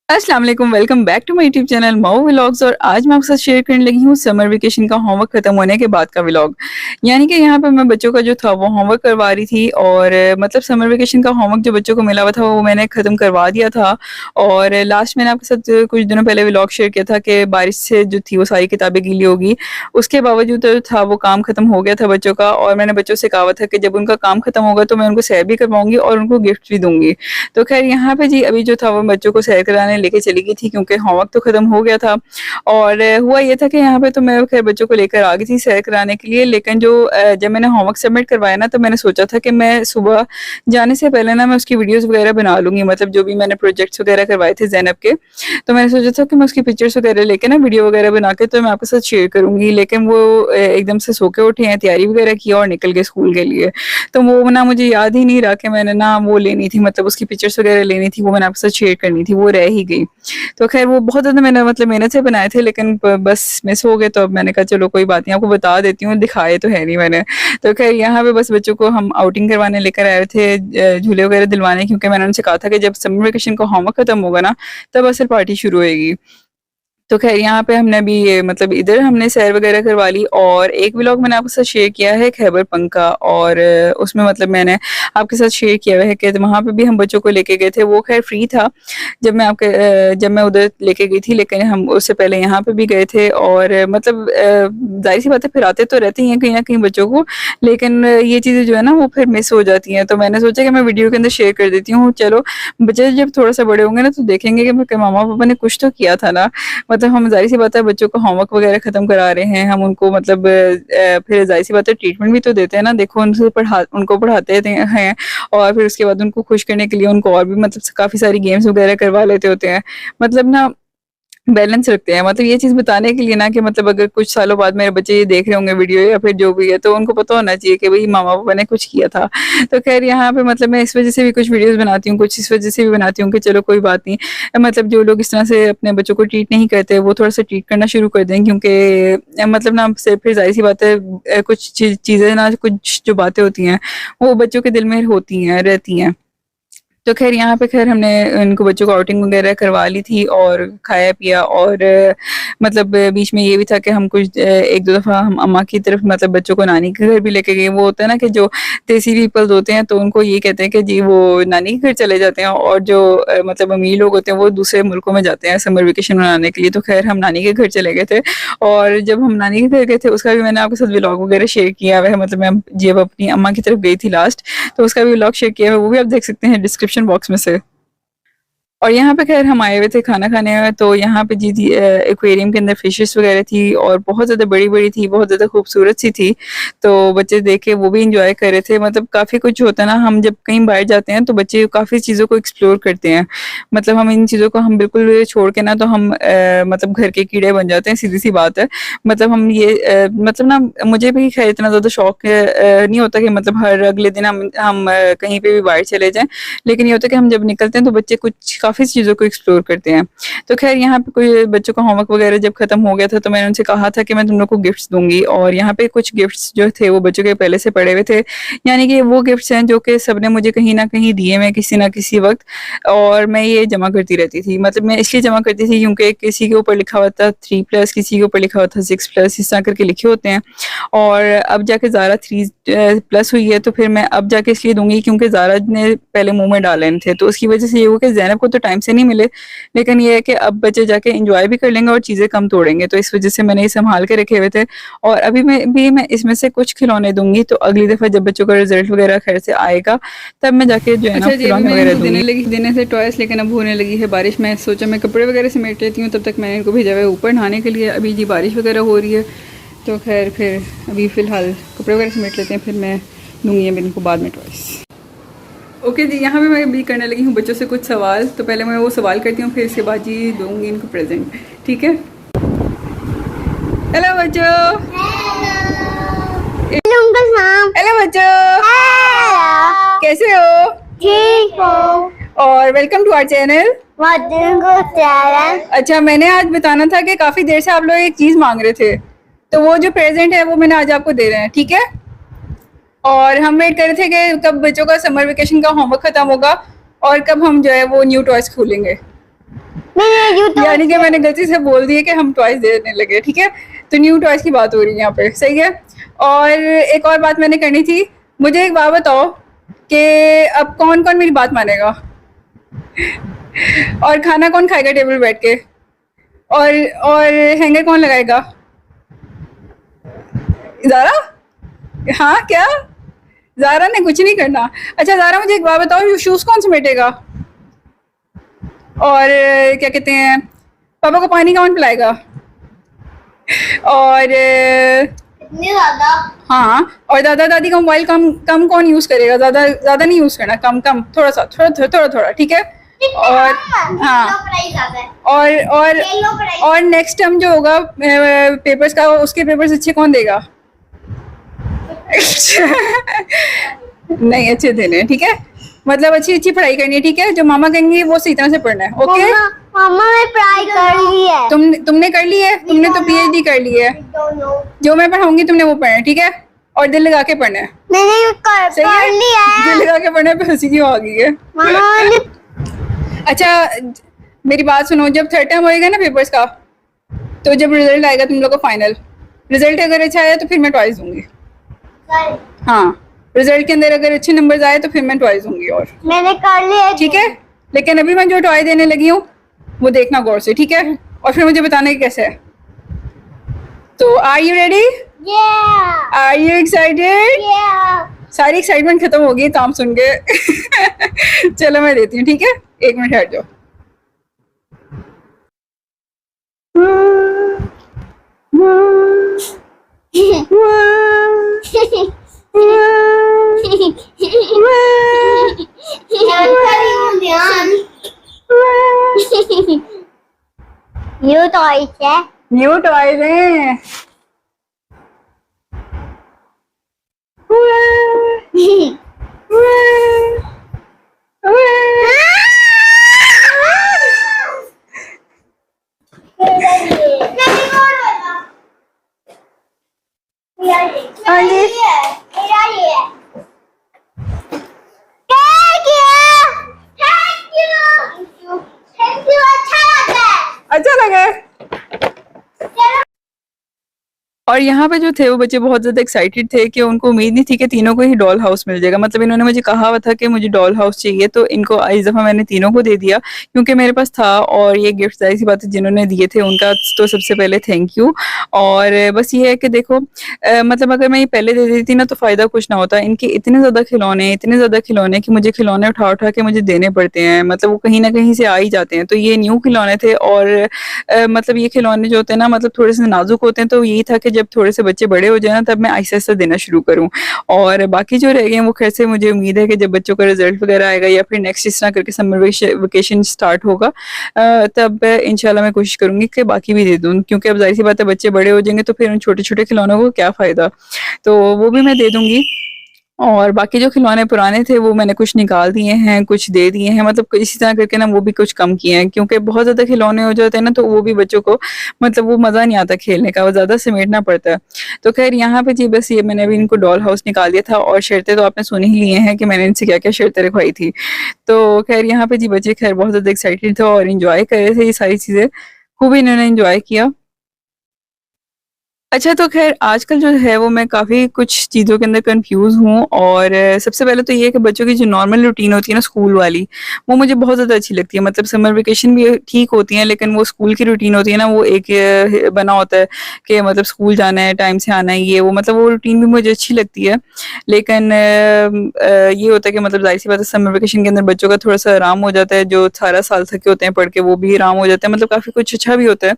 अस्सलाम वालेकुम, welcome back to my YouTube channel Mao vlogs. और आज मैं आपके साथ शेयर करने लगी हूँ समर वेकेशन का होमवर्क खत्म होने के बाद का व्लॉग। यानी कि यहाँ पे मैं बच्चों का जो था वो होमवर्क करवा रही थी और मतलब समर वेकेशन का होमवर्क जो बच्चों को मिला हुआ था वो मैंने खत्म करवा दिया था। और लास्ट मैंने आपके साथ कुछ दिनों पहले व्लॉग शेयर किया था कि बारिश से जो थी वो सारी किताबें गीली होगी। उसके बावजूद जो था वो काम खत्म हो गया था बच्चों का, और मैंने बच्चों से कहा था कि जब उनका काम खत्म होगा तो मैं उनको सैर भी करवाऊंगी और उनको गिफ्ट भी दूंगी। तो खैर यहाँ पे जी अभी जो था वो बच्चों को सैर कराने लेके चली गई थी क्योंकि होमवर्क तो खत्म हो गया था। और हुआ ये था कि यहाँ पे तो मैं खैर बच्चों को लेकर आ गई थी सैर कराने के लिए, लेकिन जो जब मैंने होमवर्क सबमिट करवाया ना तो मैंने सोचा था कि मैं सुबह जाने से पहले ना मैं उसकी वीडियोस वगैरह बना लूंगी, मतलब जो भी मैंने प्रोजेक्ट्स वगैरह करवाए थे ज़ैनब के। तो मैंने सोचा था कि मैं उसकी पिक्चर्स वगैरह लेके ना वीडियो वगैरह बना के तो मैं आपके साथ शेयर करूंगी, लेकिन वो एकदम से सो के उठे हैं, तैयारी वगैरह की और निकल गए स्कूल के लिए। तो वो ना मुझे याद ही नहीं रहा कि मैंने ना वो लेनी थी, मतलब उसकी पिक्चर्स वगैरह लेनी थी, वो मैंने आपके साथ शेयर करनी थी, वो रह ही गई। तो खैर वो बहुत ज़्यादा मैंने मतलब मेहनत से बनाए थे, लेकिन बस मिस हो गए। तो अब मैंने कहा चलो कोई बात नहीं, आपको बता देती हूँ, दिखाए तो है नहीं मैंने। तो खैर यहाँ पे बस बच्चों को हम आउटिंग करवाने लेकर आए थे, झूले वगैरह दिलवाने, क्योंकि मैंने उनसे कहा था कि जब समर वेकेशन का होमवर्क खत्म होगा ना तब असल पार्टी शुरू होएगी। तो ख़ैर यहाँ पे हमने अभी ये मतलब इधर हमने सैर वगैरह करवा ली। और एक व्लॉग मैंने आपके साथ शेयर किया है खैबर पंख का, और उसमें मतलब मैंने आपके साथ शेयर किया हुआ है कि वहाँ पे भी हम बच्चों को लेके गए थे। वो ख़ैर फ्री था जब मैं उधर लेके गई थी, लेकिन हम उससे पहले यहाँ पे भी गए थे। और मतलब ज़ाहिर-सी बात है फिराते तो रहते ही हैं कहीं न कहीं बच्चों को, लेकिन ये चीज़ें जो है ना वो फिर मिस हो जाती हैं। तो मैंने सोचा कि मैं वीडियो के अंदर शेयर कर देती हूँ। चलो बच्चे जब थोड़ा-सा बड़े होंगे ना तो देखेंगे कि मम्मा-पापा ने कुछ तो किया था ना। मतलब हम ज़ाहिर-सी बात है बच्चों को होमवर्क वगैरह ख़त्म करा रहे हैं, हम उनको मतलब फिर ज़ाहिर-सी बात है ट्रीटमेंट भी तो देते हैं ना, देखो उनको पढ़ाते थे हैं, और फिर उसके बाद उनको खुश करने के लिए उनको और भी मतलब काफ़ी सारी गेम्स वगैरह करवा लेते होते हैं। मतलब ना बैलेंस रखते हैं, मतलब ये चीज़ बताने के लिए ना कि मतलब अगर कुछ सालों बाद मेरे बच्चे ये देख रहे होंगे वीडियो या फिर जो भी है, तो उनको पता होना चाहिए कि भई मामा-पापा ने कुछ किया था। तो ख़ैर यहाँ पे मतलब मैं इस वज़ह से भी कुछ वीडियोज़ बनाती हूँ, कुछ इस वज़ह से भी बनाती हूँ कि चलो कोई बात नहीं। मतलब जो लोग इस तरह से अपने बच्चों को ट्रीट नहीं करते, वो थोड़ा-सा ट्रीट करना शुरू कर दें, क्योंकि मतलब ना से फिर ज़ाहिर-सी बात है कुछ चीज़ें ना, कुछ जो बातें होती हैं, वो बच्चों के दिल में होती हैं, रहती हैं। तो ख़ैर यहाँ पे ख़ैर हमने इनको बच्चों को आउटिंग वग़ैरह करवा ली थी और खाया-पिया। और मतलब बीच में ये भी था कि हम कुछ 1-2 दफ़ा हम अम्मा की तरफ मतलब बच्चों को नानी के घर भी लेके गए। वो होता है ना कि जो देसी पीपल्स होते हैं तो उनको ये कहते हैं कि जी वो नानी के घर चले जाते हैं, और जो मतलब अमीर लोग होते हैं वो दूसरे मुल्कों में जाते हैं समर वेकेशन मनाने के लिए। तो ख़ैर हम नानी के घर चले गए थे, और जब हम नानी के घर गए थे उसका भी मैंने आपके साथ व्लॉग वग़ैरह शेयर किया हुआ है। मतलब मैं जब अपनी अम्मा की तरफ गई थी लास्ट, तो उसका भी व्लॉग शेयर किया है, वो भी आप देख सकते हैं डिस्क्रिप्शन बॉक्स में से। और यहाँ पे ख़ैर हम आए हुए थे खाना खाने में, तो यहाँ पे जी थी एक्वेरियम के अंदर फ़िशेस वग़ैरह थी, और बहुत ज़्यादा बड़ी-बड़ी थी, बहुत ज़्यादा खूबसूरत सी थी। तो बच्चे देख के वो भी एन्जॉय कर रहे थे। मतलब काफ़ी कुछ होता है ना, हम जब कहीं बाहर जाते हैं तो बच्चे काफ़ी चीज़ों को एक्सप्लोर करते हैं। मतलब हम इन चीज़ों को हम बिल्कुल छोड़ के ना तो हम मतलब घर के कीड़े बन जाते हैं, सीधी-सी बात है। मतलब हम ये मतलब ना मुझे भी ख़ैर इतना ज़्यादा शौक नहीं होता कि मतलब हर अगले दिन हम कहीं पे भी बाहर चले जाएँ। लेकिन ये होता है कि हम जब निकलते हैं तो बच्चे कुछ काफ़ी चीज़ों को एक्सप्लोर करते हैं। तो ख़ैर यहाँ पे कोई बच्चों का होमवर्क वग़ैरह जब ख़त्म हो गया था तो मैंने उनसे कहा था कि मैं तुम लोग को गिफ्ट्स दूँगी, और यहाँ पे कुछ गिफ्ट्स जो थे वो बच्चों के पहले से पड़े हुए थे। यानी कि वो गिफ्ट्स हैं जो कि सबने मुझे कहीं न कहीं दिए हैं किसी न किसी वक़्त, और मैं ये जमा करती रहती थी। मतलब मैं इसलिए जमा करती थी क्योंकि किसी के ऊपर लिखा हुआ था 3 प्लस, किसी के ऊपर लिखा हुआ था 6 प्लस, इस तरह करके लिखे होते हैं। और अब जाके ज़ारा 3 प्लस हुई है, तो फिर मैं अब जाके इसलिए दूँगी क्योंकि ज़ारा ने पहले मुँह में डाले थे, तो उसकी वज़ह से ये हुआ कि ज़ैनब को तो टाइम से नहीं मिले, लेकिन ये है कि अब बच्चे जाके एन्जॉय भी कर लेंगे और चीज़ें कम तोड़ेंगे, तो इस वज़ह से मैंने ये सँभाल के रखे हुए थे। और अभी मैं इसमें से कुछ खिलौने दूँगी, तो अगली दफ़ा जब बच्चों का रिज़ल्ट वग़ैरह खैर से आएगा, तब मैं जाके जो है ना अच्छा जी, अभी खिलौने मैं वग़ैरह इनको दूँगी। देने से टॉयस, लेकिन अब होने लगी है बारिश। मैं सोचा मैं कपड़े वगैरह समेट लेती हूँ, तब तक मैंने इनको भेजा हुआ है ऊपर नहाने के लिए। अभी जी बारिश वगैरह हो रही है, तो खैर फिर अभी फ़िलहाल कपड़े वगैरह समेट लेते हैं, फिर मैं दूँगी अब इनको बाद में टॉयस। ओके जी, यहाँ पे मैं अभी करने लगी हूँ बच्चों से कुछ सवाल। तो पहले मैं वो सवाल करती हूँ, फिर इसके बाद जी दूँगी इनको प्रेजेंट, ठीक है। हेलो बच्चों। हेलो अंकल साहब। हेलो बच्चों, हेलो। कैसे हो? ठीक हो? और welcome to our channel. Madan को चैनल। अच्छा, मैंने आज बताना था कि काफ़ी देर से आप लोग एक चीज़ मांग रहे थे, तो वो जो प्रेजेंट है वो मैंने आज आपको दे रहे हैं, ठीक है। और हम वेट कर रहे थे कि कब बच्चों का समर वेकेशन का होमवर्क खत्म होगा और कब हम जो है वो न्यू टॉयज खोलेंगे। मैंने यूं तो यानी कि मैंने गलती से बोल दिया कि हम टॉयज देने लगे, ठीक है। तो न्यू टॉयज की बात हो रही है यहाँ पे, सही है। और एक और बात मैंने करनी थी, मुझे एक बात बताओ कि अब कौन कौन मेरी बात मानेगा और खाना कौन खाएगा टेबल बैठ के, और हैंगर कौन लगाएगा? ज़ारा? हाँ क्या? ज़ारा ने कुछ नहीं करना। अच्छा ज़ारा मुझे एक बात बताओ, शूज़ कौन समेटेगा? और क्या कहते हैं, पापा को पानी कौन पिलाएगा? और इतनी ज्यादा हाँ, और दादा दादी का मोबाइल कम कम कौन यूज़ करेगा? ज़्यादा ज़्यादा नहीं यूज़ करना, कम कम, थोड़ा सा, थोड़ा, ठीक है। और हाँ, और नेक्स्ट टर्म जो होगा पेपर्स का, उसके पेपर्स अच्छे कौन देगा? नहीं, अच्छे देने हैं, ठीक है। मतलब अच्छी अच्छी पढ़ाई करनी है, ठीक है। जो मामा कहेंगे वो सही तरह से पढ़ना है, ओके। मम्मा मम्मा मैं पढ़ाई कर ली है। तुमने कर ली है, तुमने तो पीएचडी कर ली है। जो मैं पढ़ाऊंगी तुमने वो पढ़ना है, ठीक है। और दिल लगा के पढ़ना है, मैंने सही पढ़ है। लिया है। दिल लगा के पढ़ना है, पे हंसी क्यों आ गई है? मम्मा ने अच्छा मेरी बात सुनो, जब थर्ड टर्म होएगा ना पेपर्स का, तो जब रिजल्ट आएगा तुम लोग का फाइनल रिजल्ट अगर अच्छा आया तो फिर मैं टॉयज दूंगी। हाँ, रिजल्ट के अंदर अगर अच्छे नंबर्स आए तो फिर मैं टॉयज दूंगी। और मैंने कर लिया है। ठीक है, लेकिन अभी मैं जो टॉय देने लगी हूँ वो देखना गौर से, ठीक है। और फिर मुझे बताना कि कैसे है। तो are you ready? Yeah. Are you excited? Yeah. सारी एक्साइटमेंट खत्म हो गई काम सुन के। चलो मैं देती हूँ, ठीक है। एक मिनट हट जाओ। You toys है। न्यू टॉयज हैं। हाँ जी। अच्छा लगा। और यहाँ पे जो थे वो बच्चे बहुत ज़्यादा एक्साइटेड थे कि उनको उम्मीद नहीं थी कि तीनों को ही डॉल हाउस मिल जाएगा। मतलब इन्होंने मुझे कहा हुआ था कि मुझे डॉल हाउस चाहिए, तो इनको इस दफ़ा मैंने तीनों को दे दिया क्योंकि मेरे पास था। और ये गिफ्ट ज़ाहिर सी बात है जिन्होंने दिए थे उनका तो सबसे पहले थैंक यू। और बस ये है कि देखो मतलब अगर मैं ये पहले दे देती ना तो फ़ायदा कुछ ना होता। इनके इतने ज़्यादा खिलौने कि मुझे खिलौने उठा उठा के मुझे देने पड़ते हैं। मतलब वो कहीं ना कहीं से आ ही जाते हैं। तो ये न्यू खिलौने थे और मतलब ये खिलौने जो होते हैं ना मतलब थोड़े से नाजुक होते हैं। तो यही था कि जब थोड़े से बच्चे बड़े हो जाए ना तब मैं आहिस्ता-आहिस्ता देना शुरू करूँ। और बाकी जो रह गए हैं वो खैर से मुझे उम्मीद है कि जब बच्चों का रिज़ल्ट वगैरह आएगा या फिर नेक्स्ट इस तरह करके समर वेकेशन स्टार्ट होगा तब इंशाल्लाह मैं कोशिश करूँगी कि बाकी भी दे दूँ। क्योंकि अब ज़ाहिर-सी बात है बच्चे बड़े हो जाएँगे तो फिर उन छोटे-छोटे खिलौनों को क्या फ़ायदा? तो वो भी मैं दे दूँगी। और बाकी जो खिलौने पुराने थे वो मैंने कुछ निकाल दिए हैं, कुछ दे दिए हैं। मतलब इसी तरह करके ना वो भी कुछ कम किए हैं क्योंकि बहुत ज़्यादा खिलौने हो जाते हैं ना तो वो भी बच्चों को मतलब वो मज़ा नहीं आता खेलने का, वो ज़्यादा समेटना पड़ता है। तो ख़ैर यहाँ पे जी बस ये मैंने अभी इनको डॉल हाउस निकाल दिया था और शर्तें तो आपने सुन ही लिए हैं कि मैंने इनसे क्या-क्या शर्तें रखवाई थी। तो ख़ैर यहाँ पे जी बच्चे ख़ैर बहुत ज़्यादा एक्साइटेड थे और एन्जॉय कर रहे थे ये सारी चीज़ें। खूब इन्होंने एन्जॉय किया। अच्छा तो ख़ैर आजकल जो है वो मैं काफ़ी कुछ चीज़ों के अंदर कन्फ्यूज़ हूँ और सबसे पहले तो ये है कि बच्चों की जो नॉर्मल रूटीन होती है ना स्कूल वाली, वो मुझे बहुत ज़्यादा अच्छी लगती है। मतलब समर वेकेशन भी ठीक होती हैं लेकिन वो स्कूल की रूटीन होती है ना वो एक बना होता है कि मतलब स्कूल जाना है, टाइम से आना है ये वो मतलब वो रूटीन भी मुझे अच्छी लगती है। लेकिन ये होता है कि मतलब ज़ाहिर-सी बात है समर वेकेशन के अंदर बच्चों का थोड़ा-सा आराम हो जाता है, जो सारा साल थके होते हैं पढ़ के वो भी आराम हो जाता है, मतलब काफ़ी कुछ अच्छा भी होता है।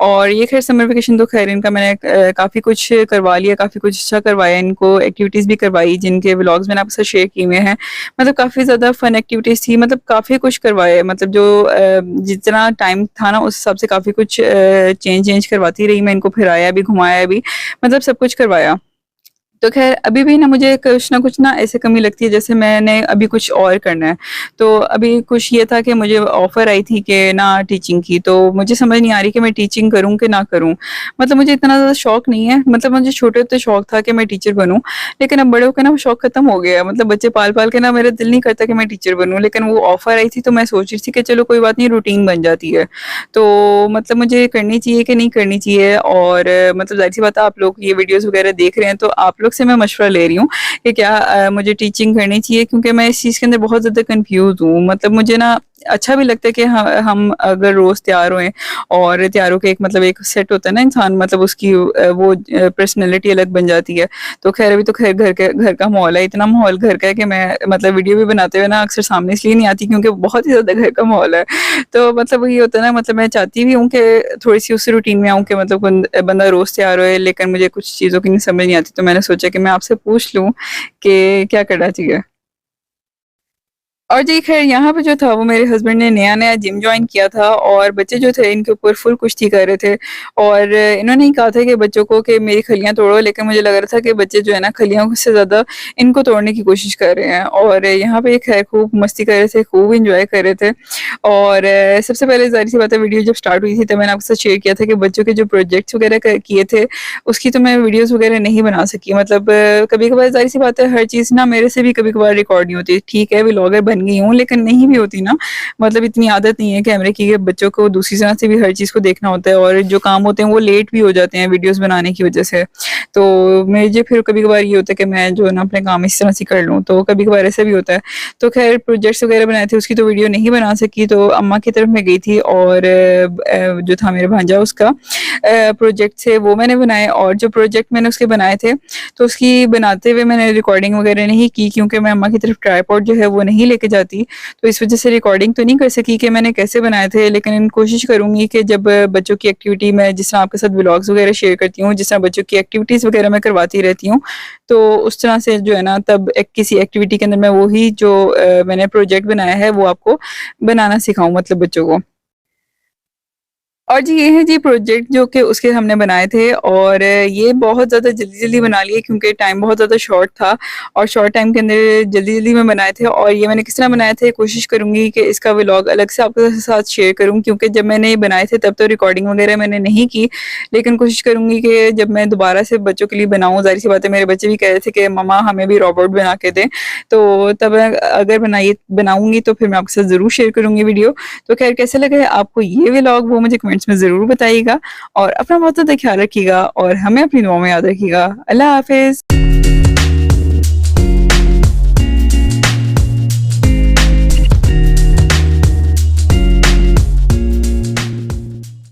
और ये ख़ैर समर वेकेशन तो ख़ैर इनका मैंने काफ़ी कुछ करवा लिया, काफ़ी कुछ अच्छा करवाया इनको, एक्टिविटीज़ भी करवाई जिनके व्लॉग्स मैंने आपके साथ शेयर किए हुए हैं। मतलब काफ़ी ज़्यादा फन एक्टिविटीज़ थी, मतलब काफ़ी कुछ करवाया मतलब जो जितना टाइम था ना उस हिसाब से काफ़ी कुछ चेंज करवाती रही मैं इनको, फिराया भी, घुमाया भी, मतलब सब कुछ करवाया। तो ख़ैर अभी भी ना मुझे कुछ ना ऐसे कमी लगती है जैसे मैंने अभी कुछ और करना है। तो अभी कुछ ये था कि मुझे ऑफ़र आई थी कि ना टीचिंग की, तो मुझे समझ नहीं आ रही कि मैं टीचिंग करूँ कि ना करूँ? मतलब मुझे इतना ज़्यादा शौक नहीं है, मतलब मुझे छोटे होते शौक था कि मैं टीचर बनूँ, लेकिन अब बड़े होके ना वो शौक ख़त्म हो गया है। मतलब बच्चे पाल-पाल के ना मेरा दिल नहीं करता कि मैं टीचर बनूँ, लेकिन वो ऑफ़र आई थी तो मैं सोच रही थी कि चलो कोई बात नहीं, रूटीन बन जाती है। तो मतलब मुझे करनी चाहिए कि नहीं करनी चाहिए? और मतलब ज़ाहिर-सी बात है आप लोग ये वीडियोज़ वग़ैरह देख रहे हैं तो आप लोग से मैं मशवरा ले रही हूँ कि क्या मुझे टीचिंग करनी चाहिए? क्योंकि मैं इस चीज़ के अंदर बहुत ज़्यादा कन्फ्यूज़ हूँ। मतलब मुझे ना अच्छा भी लगता है कि हम अगर रोज़ तैयार होएँ और तैयार होके एक मतलब एक सेट होता है ना इंसान, मतलब उसकी वो पर्सनैलिटी अलग बन जाती है। तो ख़ैर अभी तो ख़ैर घर का माहौल है, इतना माहौल घर का है कि मैं मतलब वीडियो भी बनाते हुए ना अक्सर सामने इसलिए नहीं आती क्योंकि बहुत ही ज़्यादा घर का माहौल है। तो मतलब वही होता है ना, मतलब मैं चाहती भी हूँ कि थोड़ी-सी उस रूटीन में आऊँ कि मतलब बंदा रोज़ तैयार होए, लेकिन मुझे कुछ चीज़ों की नहीं समझ नहीं आती, तो मैंने सोचा कि मैं आपसे पूछ लूँ कि क्या करना चाहिए? और जी ख़ैर यहाँ पे जो था वो मेरे हस्बैंड ने नया-नया जिम जॉइन किया था और बच्चे जो थे इनके ऊपर फुल कुश्ती कर रहे थे और इन्होंने ही कहा था कि बच्चों को कि मेरी खलियाँ तोड़ो, लेकिन मुझे लग रहा था कि बच्चे जो है ना खलियों से ज़्यादा इनको तोड़ने की कोशिश कर रहे हैं और यहाँ पे ख़ैर खूब मस्ती कर रहे थे, खूब एन्जॉय कर रहे थे और सबसे पहले ज़ाहिर-सी बात है वीडियो जब स्टार्ट हुई थी तब मैंने आपके साथ शेयर किया था कि बच्चों के जो प्रोजेक्ट्स वग़ैरह क किए थे, उसकी तो मैं वीडियोज़ वग़ैरह नहीं बना सकी। मतलब कभी-कभार ज़ाहिर-सी बात है हर चीज़ ना मेरे से भी कभी-कभार रिकॉर्ड नहीं होती। ठीक है, व्लॉगर बन गई हूँ लेकिन नहीं भी होती ना, मतलब इतनी आदत नहीं है कैमरे की कि बच्चों को दूसरी तरह से भी हर चीज़ को देखना होता है और जो काम होते हैं वो लेट भी हो जाते हैं वीडियोज़ बनाने की वज़ह से। तो मुझे फिर कभी-कभार ये होता है कि मैं जो है ना अपने काम इस तरह से कर लूँ, तो कभी-कभार ऐसा भी होता है। तो ख़ैर प्रोजेक्ट्स वग़ैरह बनाए थे उसकी तो वीडियो नहीं बना सकी, तो अम्मा की तरफ मैं गई थी और जो था मेरा भांजा उसका प्रोजेक्ट थे वो मैंने बनाए और जो प्रोजेक्ट मैंने उसके बनाए थे, तो उसकी बनाते हुए मैंने रिकॉर्डिंग वग़ैरह नहीं की क्योंकि मैं अम्मा की तरफ ट्राइपॉड जो है वो नहीं लेके जाती। तो इस वज़ह से रिकॉर्डिंग तो नहीं कर सकी कि मैंने कैसे बनाए थे, लेकिन कोशिश करूँगी कि जब बच्चों की एक्टिविटी मैं जिस तरह आपके साथ व्लॉग्स वग़ैरह शेयर करती हूँ, जिस तरह बच्चों की एक्टिविटीज़ वग़ैरह मैं करवाती रहती हूँ, तो उस तरह से जो है ना तब एक किसी एक्टिविटी के अंदर मैं वही जो मैंने प्रोजेक्ट बनाया है वो आपको बनाना सिखाऊँ मतलब बच्चों को। और जी ये है जी प्रोजेक्ट जो कि उसके हमने बनाए थे और ये बहुत ज़्यादा जल्दी-जल्दी बना लिए क्योंकि टाइम बहुत ज़्यादा शॉर्ट था और शॉर्ट टाइम के अंदर जल्दी-जल्दी में बनाए थे और ये मैंने किस तरह बनाए थे, कोशिश करूँगी कि इसका व्लॉग अलग से आपके साथ शेयर करूँ क्योंकि जब मैंने ये बनाए थे तब तो रिकॉर्डिंग वगैरह मैंने नहीं की, लेकिन कोशिश करूँगी कि जब मैं दोबारा से बच्चों के लिए बनाऊँ, ज़ाहिर-सी बात है मेरे बच्चे भी कह रहे थे कि मम्मा हमें भी रोबोट बना के दें, तो तब अगर बनाऊँगी तो फिर मैं आपके साथ ज़रूर शेयर करूँगी वीडियो। तो ख़ैर कैसा लगा है आपको ये व्लॉग वो मुझे कमेंट्स में ज़रूर बताइएगा और अपना बहुत ज़्यादा ख़्याल रखिएगा और हमें अपनी दुआओं में याद रखिएगा। अल्लाह हाफ़िज़।